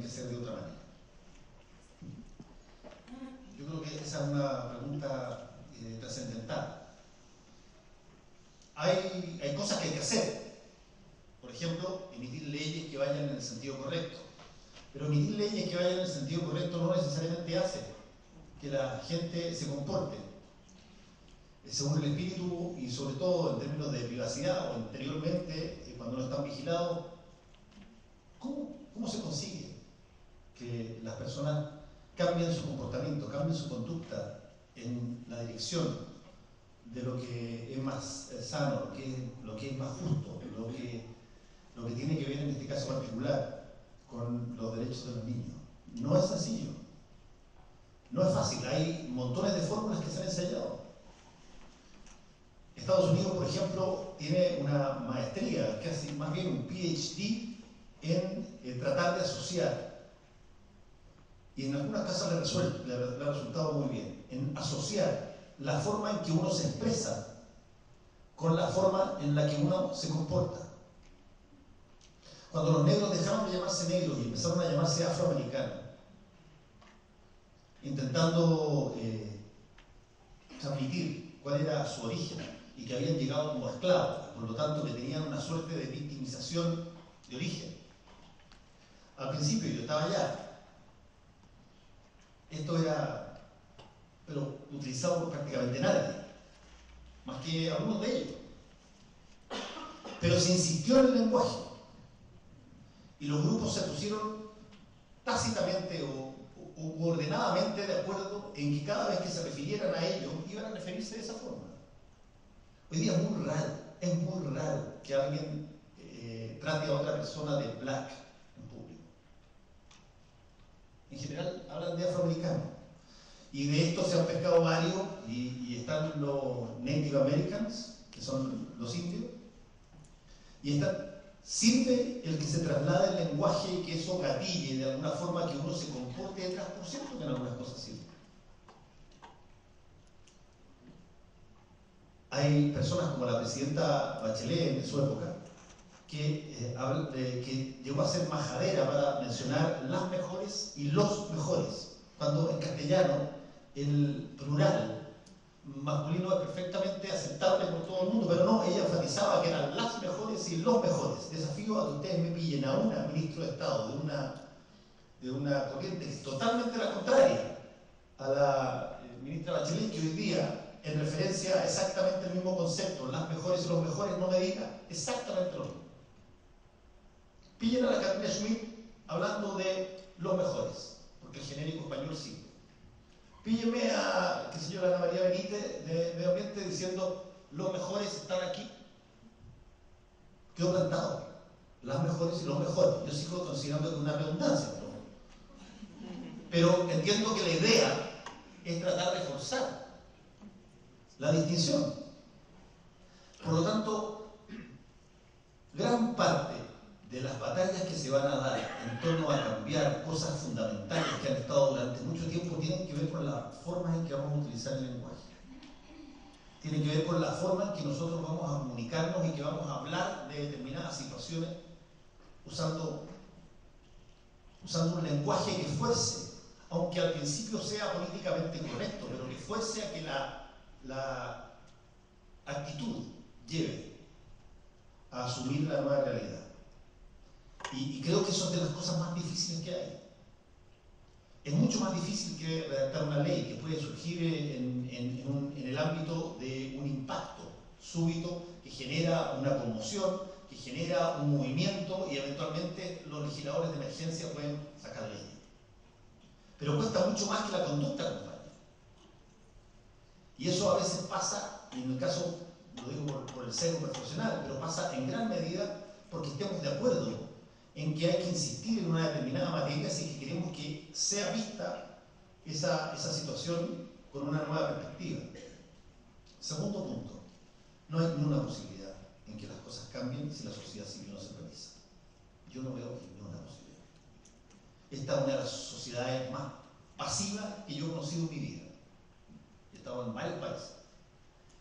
que ser de otra manera? Yo creo que esa es una pregunta trascendental. Hay cosas que hay que hacer. Por ejemplo, emitir leyes que vayan en el sentido correcto. Pero emitir leyes que vayan en el sentido correcto no necesariamente hace que la gente se comporte según el espíritu, y sobre todo en términos de privacidad o interiormente, cuando no están vigilados. ¿Cómo se consigue que las personas cambien su comportamiento, cambien su conducta en la dirección de lo que es más sano, lo que es más justo, lo que tiene que ver en este caso particular con los derechos de los niños? No es sencillo, no es fácil, hay montones de fórmulas que se han ensayado. Estados Unidos, por ejemplo, tiene una maestría, casi más bien un PhD en tratar de asociar, y en algunos casos le ha resultado muy bien, en asociar la forma en que uno se expresa con la forma en la que uno se comporta. Cuando los negros dejaron de llamarse negros y empezaron a llamarse afroamericanos, intentando transmitir cuál era su origen y que habían llegado como esclavos, por lo tanto que tenían una suerte de victimización de origen. Al principio yo estaba allá, esto era utilizado por prácticamente nadie, más que algunos de ellos, pero se insistió en el lenguaje y los grupos se pusieron tácitamente o ordenadamente de acuerdo en que cada vez que se refirieran a ellos iban a referirse de esa forma. Hoy día es muy raro que alguien trate a otra persona de black en público. En general hablan de afroamericanos, y de estos se han pescado varios, y están los Native Americans, que son los indios, y sirve el que se traslade el lenguaje y que eso gatille de alguna forma que uno se comporte detrás, por cierto que en algunas cosas sirve. Hay personas como la presidenta Bachelet en su época que llegó a ser majadera para mencionar las mejores y los mejores, cuando en castellano el plural masculino es perfectamente aceptable por todo el mundo, pero no, ella enfatizaba que eran las mejores y los mejores. Desafío a que ustedes me pillen a una ministro de Estado de una corriente que es totalmente la contraria a la ministra Bachelet, que hoy día, en referencia a exactamente el mismo concepto, las mejores y los mejores, no me diga exactamente lo mismo. Pillen a la Carolina Schmidt hablando de los mejores, porque el genérico español sí. Pílleme a, qué sé yo, la Ana María Benítez de Medio Ambiente diciendo los mejores están aquí. Quedó plantado. Las mejores y los mejores. Yo sigo considerando que es una redundancia, pero entiendo que la idea es tratar de forzar la distinción. Por lo tanto, gran parte de las batallas que se van a dar en torno a cambiar cosas fundamentales que han estado durante mucho tiempo tienen que ver con la forma en que vamos a utilizar el lenguaje. Tienen que ver con la forma en que nosotros vamos a comunicarnos y que vamos a hablar de determinadas situaciones usando un lenguaje que fuerce, aunque al principio sea políticamente correcto, pero que fuerce a que la actitud lleve a asumir la nueva realidad. Y creo que eso es de las cosas más difíciles que hay. Es mucho más difícil que redactar una ley que puede surgir en el ámbito de un impacto súbito que genera una conmoción, que genera un movimiento, y eventualmente los legisladores de emergencia pueden sacar leyes. Pero cuesta mucho más que la conducta acompañe. Y eso a veces pasa, y en el caso, lo digo por el sesgo profesional, pero pasa en gran medida porque estemos de acuerdo en que hay que insistir en una determinada materia si que queremos que sea vista esa situación con una nueva perspectiva. Segundo punto, no hay ninguna posibilidad en que las cosas cambien si la sociedad civil no se organiza. Yo no veo ninguna posibilidad. Esta es una de las sociedades más pasivas que yo he conocido en mi vida. He estado en varios países.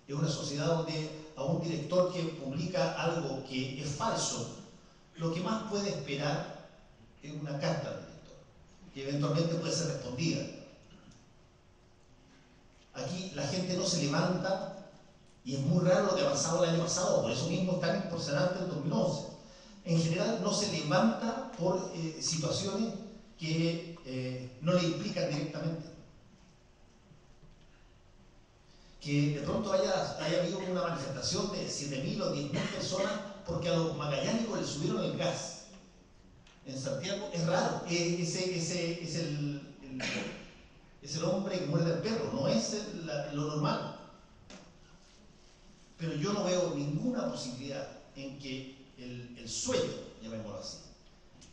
Es una sociedad donde a un director que publica algo que es falso, lo que más puede esperar es una carta al director. que eventualmente puede ser respondida. Aquí la gente no se levanta, y es muy raro lo que ha pasado el año pasado, por eso mismo es tan impresionante el 2011. En general no se levanta por situaciones que no le implican directamente. Que de pronto haya habido una manifestación de 7.000 o 10.000 personas porque a los magallánicos les subieron el gas. En Santiago es raro, es el hombre que muerde al perro, no es lo normal. Pero yo no veo ninguna posibilidad en que el sueño, llamémoslo así,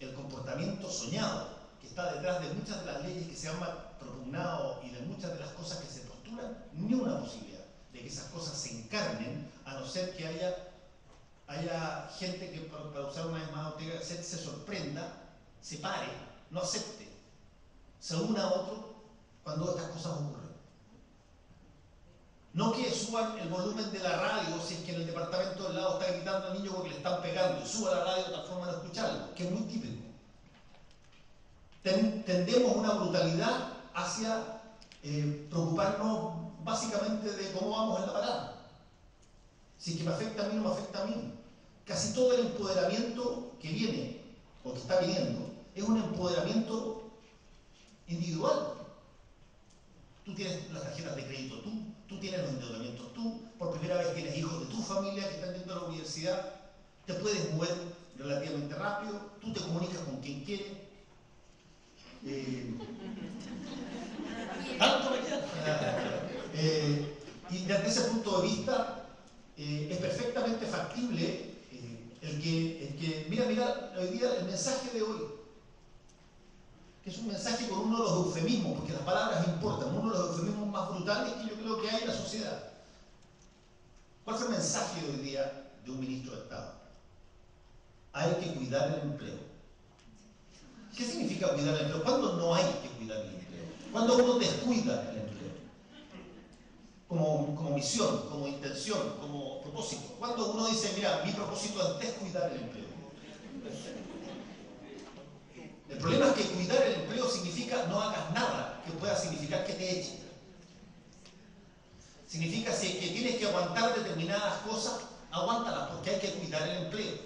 el comportamiento soñado que está detrás de muchas de las leyes que se han propugnado y de muchas de las cosas que se postulan, ni una posibilidad de que esas cosas se encarnen, a no ser que haya gente que, para usar una vez más Ortega, se sorprenda, se pare, no acepte, se una a otro cuando estas cosas ocurren. No que suban el volumen de la radio si es que en el departamento del lado está gritando al niño porque le están pegando, y suba la radio de tal forma de no escucharlo, que es muy típico. Tendemos una brutalidad hacia preocuparnos básicamente de cómo vamos en la parada. Si es que me afecta a mí, no me afecta a mí. Casi todo el empoderamiento que viene, o que está viniendo, es un empoderamiento individual. Tú tienes las tarjetas de crédito tú tienes los endeudamientos tú, por primera vez tienes hijos de tu familia que están yendo a la universidad, te puedes mover relativamente rápido, tú te comunicas con quien quieres. Tanto me queda. Y desde ese punto de vista es perfectamente factible el que mira, hoy día el mensaje de hoy, que es un mensaje con uno de los eufemismos, porque las palabras importan, uno de los eufemismos más brutales que yo creo que hay en la sociedad. ¿Cuál fue el mensaje de hoy día de un ministro de Estado? Hay que cuidar el empleo. ¿Qué significa cuidar el empleo? ¿Cuándo no hay que cuidar el empleo? ¿Cuándo uno descuida el empleo? Como misión, como intención, como propósito. ¿Cuándo uno dice, mira, mi propósito es descuidar el empleo? El problema es que cuidar el empleo significa no hagas nada que pueda significar que te echen. Significa que tienes que aguantar determinadas cosas, aguántalas porque hay que cuidar el empleo.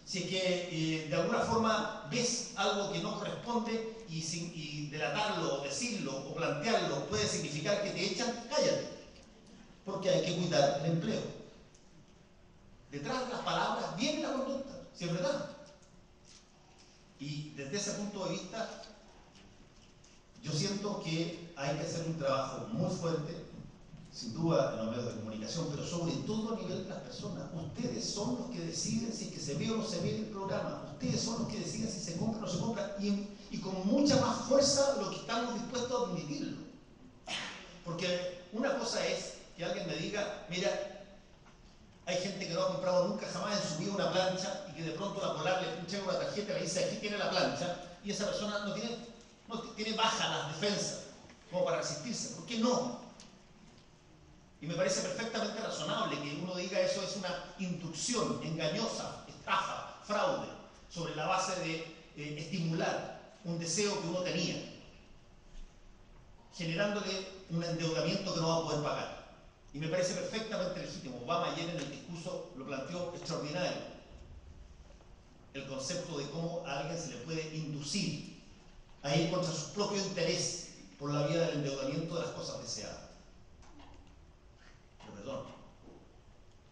Si es que de alguna forma ves algo que no corresponde y delatarlo, o decirlo o plantearlo puede significar que te echan, cállate, porque hay que cuidar el empleo. Detrás de las palabras viene la conducta, si es verdad. Y desde ese punto de vista, yo siento que hay que hacer un trabajo muy fuerte, sin duda en los medios de comunicación, pero sobre todo a nivel de las personas. Ustedes son los que deciden si es que se ve o no se ve el programa. Ustedes son los que deciden si se compra o no se compra. Y con mucha más fuerza lo que estamos dispuestos a admitirlo. Porque una cosa es que alguien me diga, mira, hay gente que no ha comprado nunca jamás en su vida una plancha y que de pronto la Polar le pincha una tarjeta y le dice, aquí tiene la plancha, y esa persona no tiene bajas las defensas como para resistirse. ¿Por qué no? Y me parece perfectamente razonable que uno diga eso es una inducción engañosa, estafa, fraude, sobre la base de estimular un deseo que uno tenía, generándole un endeudamiento que no va a poder pagar. Y me parece perfectamente legítimo. Obama ayer en el discurso lo planteó extraordinario. El concepto de cómo a alguien se le puede inducir a ir contra su propio interés por la vía del endeudamiento de las cosas deseadas. Pero perdón,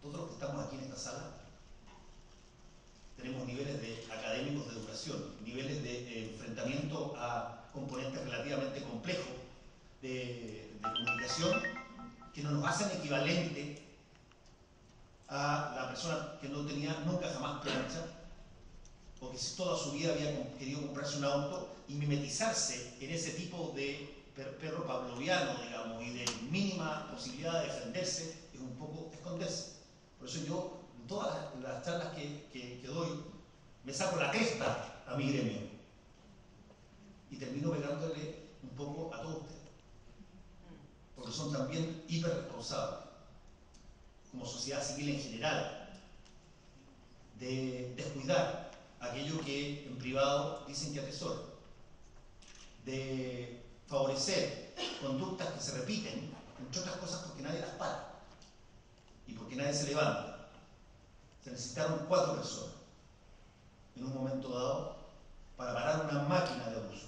todos los que estamos aquí en esta sala tenemos niveles de académicos de educación, niveles de enfrentamiento a componentes relativamente complejos de comunicación que no nos hacen equivalente a la persona que no tenía nunca jamás plancha o que toda su vida había querido comprarse un auto y mimetizarse en ese tipo de perro pavloviano, digamos, y de mínima posibilidad de defenderse, es un poco esconderse. Por eso yo, en todas las charlas que doy, me saco la cresta a mi gremio y termino pegándole un poco a todos ustedes, porque son también hiperresponsables, como sociedad civil en general, de descuidar aquello que en privado dicen que atesoran. de favorecer conductas que se repiten, entre otras cosas porque nadie las para y porque nadie se levanta. Se necesitaron 4 personas en un momento dado para parar una máquina de abuso,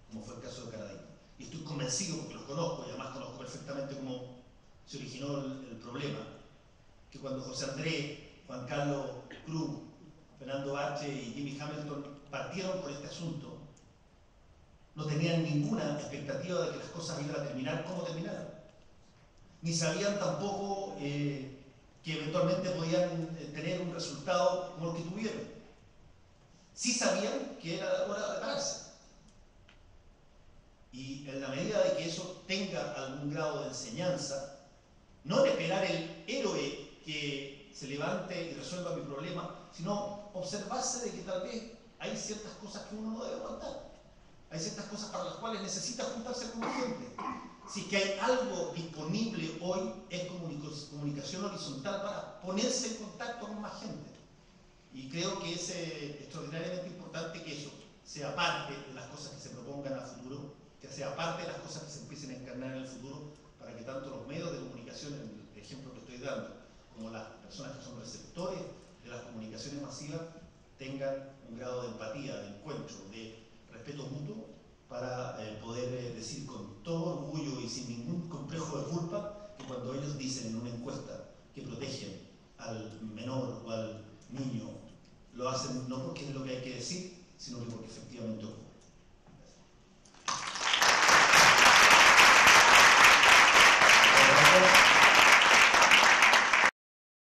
como fue el caso de Caradima. Y estoy convencido, porque los conozco y además conozco perfectamente cómo se originó el problema, que cuando José Andrés, Juan Carlos Cruz, Fernando Bache y Jimmy Hamilton partieron con este asunto, no tenían ninguna expectativa de que las cosas iban a terminar como terminaron. Ni sabían tampoco que eventualmente podían tener un resultado como el que tuvieron. Sí sabían que era hora de pararse. Y en la medida de que eso tenga algún grado de enseñanza, no en esperar el héroe que se levante y resuelva mi problema, sino observarse de que tal vez hay ciertas cosas que uno no debe aguantar. Hay ciertas cosas para las cuales necesita juntarse con gente. Si es que hay algo disponible hoy, es comunicación horizontal para ponerse en contacto con más gente. Y creo que es extraordinariamente importante que eso sea parte de las cosas que se propongan a futuro, que sea parte de las cosas que se empiecen a encarnar en el futuro, para que tanto los medios de comunicación, en el ejemplo que estoy dando, como las personas que son receptores de las comunicaciones masivas, tengan un grado de empatía, de encuentro, de respeto mutuo, para poder decir con